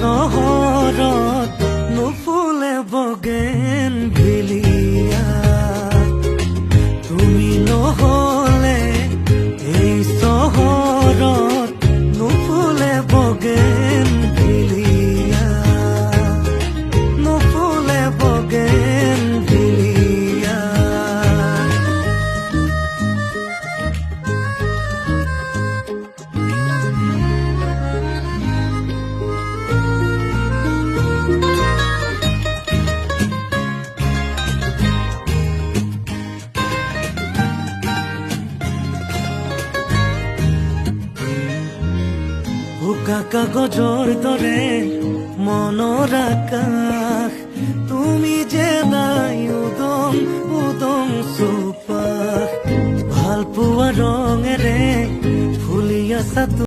চহৰত নুফুলে বগেন ভিলিয়া তুমি নহলে এই চহৰত নুফুলে বগেন ভিলিয়া নুফুলে বগেন ভিলিয়া উকা কাগজৰ দৰে মনৰ আকাশ তুমি যে নাই উদং উদং চৌপাশ ভাল পোৱা ৰঙেৰে ফুলি আছা